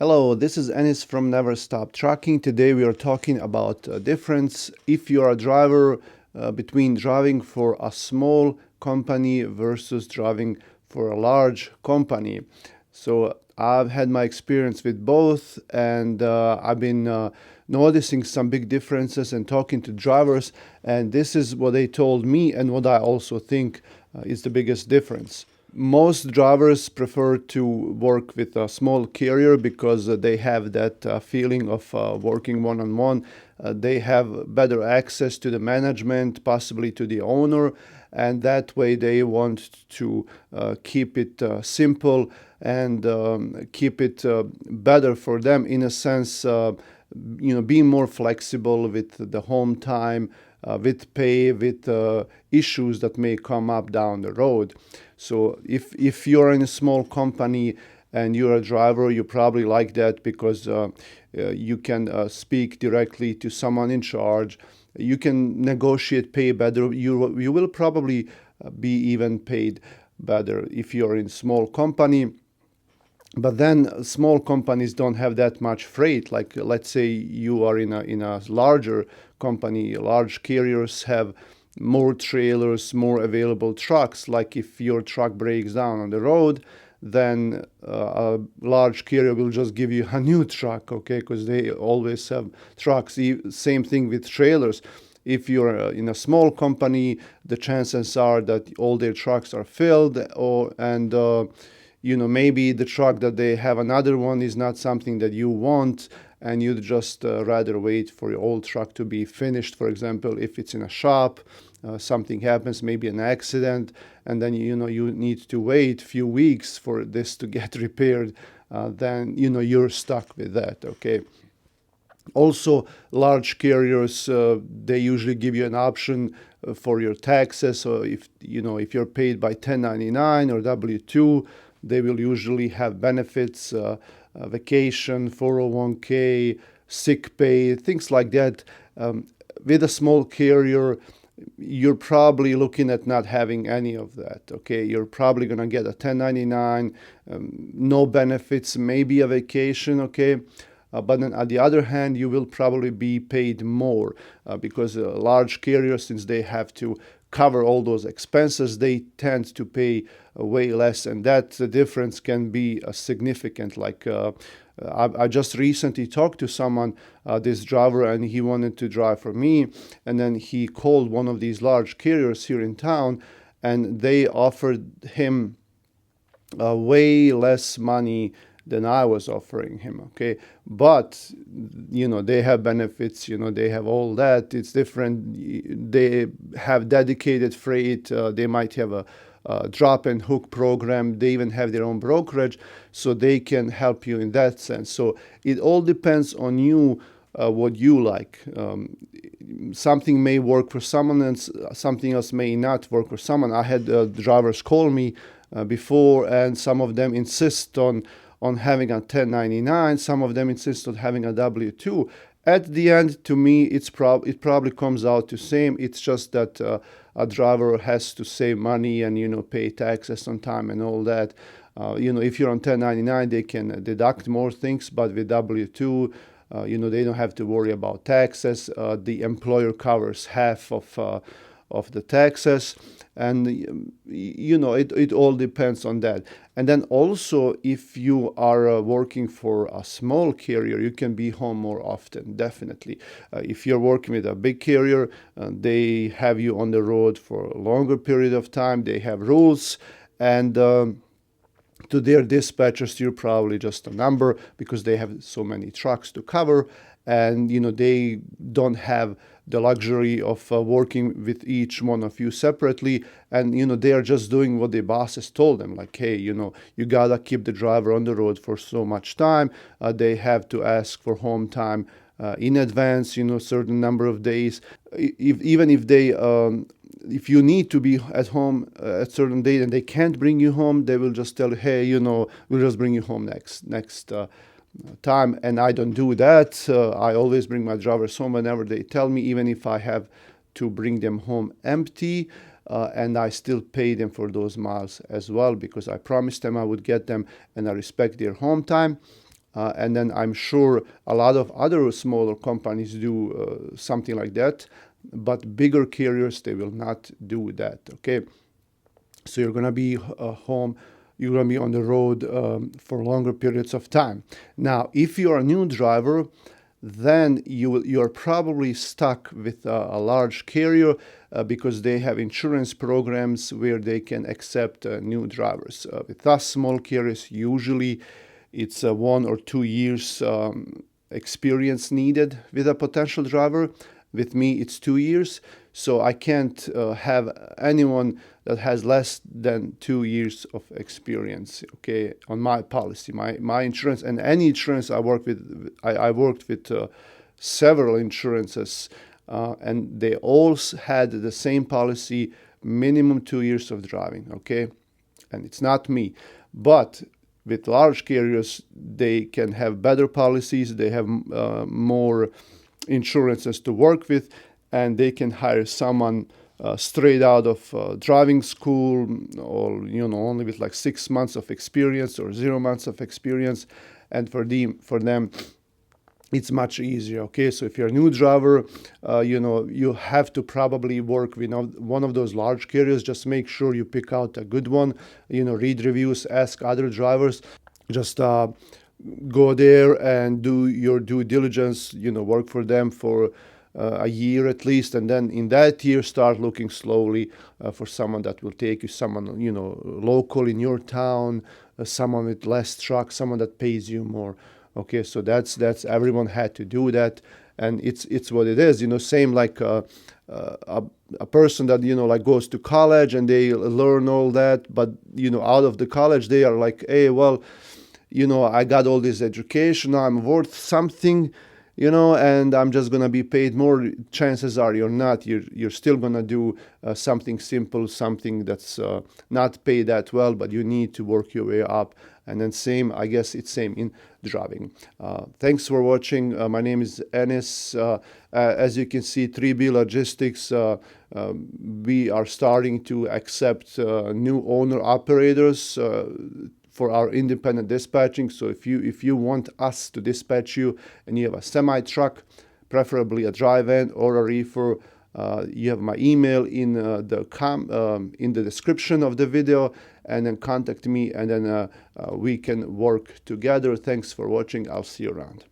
Hello, this is Ennis from Never Stop Trucking. Today we are talking about a difference if you are a driver between driving for a small company versus driving for a large company. So I've had my experience with both, and I've been noticing some big differences and talking to drivers, and this is what they told me and what I also think is the biggest difference. Most drivers prefer to work with a small carrier because they have that feeling of working one on one. They have better access to the management, possibly to the owner, and that way they want to keep it simple and keep it better for them in a sense. Being more flexible with the home time, with pay, with issues that may come up down the road. So if you're in a small company and you're a driver, you probably like that because you can speak directly to someone in charge. You can negotiate pay better. You will probably be even paid better if you're in a small company. But then small companies don't have that much freight. Like let's say you are in a larger company, large carriers have more trailers, more available trucks. Like if your truck breaks down on the road, then a large carrier will just give you a new truck, okay? Because they always have trucks. Same thing with trailers. If you're in a small company, the chances are that all their trucks are filled, or and maybe the truck that they have, another one, is not something that you want, and you'd just rather wait for your old truck to be finished. For example, if it's in a shop, something happens, maybe an accident, and then you need to wait a few weeks for this to get repaired. Then you're stuck with that. Okay. Also, large carriers, they usually give you an option for your taxes. So if you're paid by 1099 or W2, they will usually have benefits, vacation, 401k, sick pay, things like that. With a small carrier, you're probably looking at not having any of that. Okay, you're probably going to get a 1099, no benefits, maybe a vacation. Okay. But then, on the other hand, you will probably be paid more because large carriers, since they have to cover all those expenses, they tend to pay way less, and that the difference can be significant. Like I just recently talked to someone, this driver, and he wanted to drive for me, and then he called one of these large carriers here in town, and they offered him way less money than I was offering him. Okay, but they have benefits. They have all that. It's different. They have dedicated freight. They might have a drop and hook program. They even have their own brokerage, so they can help you in that sense. So it all depends on you. What you like. Something may work for someone, and something else may not work for someone. I had drivers call me before, and some of them insist on having a 1099. Some of them insist on having a W2. At the end, to me, it probably comes out the same. It's just that a driver has to save money and pay taxes on time and all that. If you're on 1099, they can deduct more things, but with W2, they don't have to worry about taxes. The employer covers half of the taxes, and it all depends on that. And then also, if you are working for a small carrier, you can be home more often, definitely. If you're working with a big carrier, they have you on the road for a longer period of time. They have rules, and to their dispatchers, you're probably just a number because they have so many trucks to cover, and they don't have the luxury of working with each one of you separately, and they are just doing what the bosses told them, like, hey, you gotta keep the driver on the road for so much time. They have to ask for home time in advance, certain number of days. Even if they if you need to be at home at certain date and they can't bring you home, they will just tell you, hey, we'll just bring you home next time. And I don't do that. I always bring my drivers home whenever they tell me, even if I have to bring them home empty. And I still pay them for those miles as well because I promised them I would get them, and I respect their home time. and then I'm sure a lot of other smaller companies do something like that, but bigger carriers, they will not do that, okay? So you're going to be home, you're going to be on the road for longer periods of time. Now, if you're a new driver, then you're probably stuck with a large carrier because they have insurance programs where they can accept new drivers. With us small carriers, usually it's 1 or 2 years experience needed with a potential driver. With me, it's 2 years. So I can't have anyone that has less than 2 years of experience, okay, on my policy. My insurance, and any insurance I work with, I worked with several insurances, and they all had the same policy, minimum 2 years of driving, okay? And it's not me. But with large carriers, they can have better policies, they have more insurances to work with, and they can hire someone straight out of driving school, or only with like 6 months of experience or 0 months of experience, and for them it's much easier, okay? So if you're a new driver, you have to probably work with one of those large carriers. Just make sure you pick out a good one, read reviews, ask other drivers, just go there and do your due diligence, work for them for a year at least, and then in that year start looking slowly for someone that will take you, someone local in your town, someone with less truck, someone that pays you more. Okay, so that's everyone had to do that, and it's what it is. Same like a person that like goes to college and they learn all that, but out of the college they are like, hey, well, I got all this education, I'm worth something, and I'm just gonna be paid more. Chances are you're not. You're still gonna do something simple, something that's not paid that well, but you need to work your way up. And then same, I guess it's same in driving. Thanks for watching. My name is Enis. As you can see, 3B Logistics, we are starting to accept new owner operators for our independent dispatching. So if you want us to dispatch you and you have a semi truck, preferably a dry van or a reefer, you have my email in the description of the video, and then contact me, and then we can work together. Thanks for watching. I'll see you around.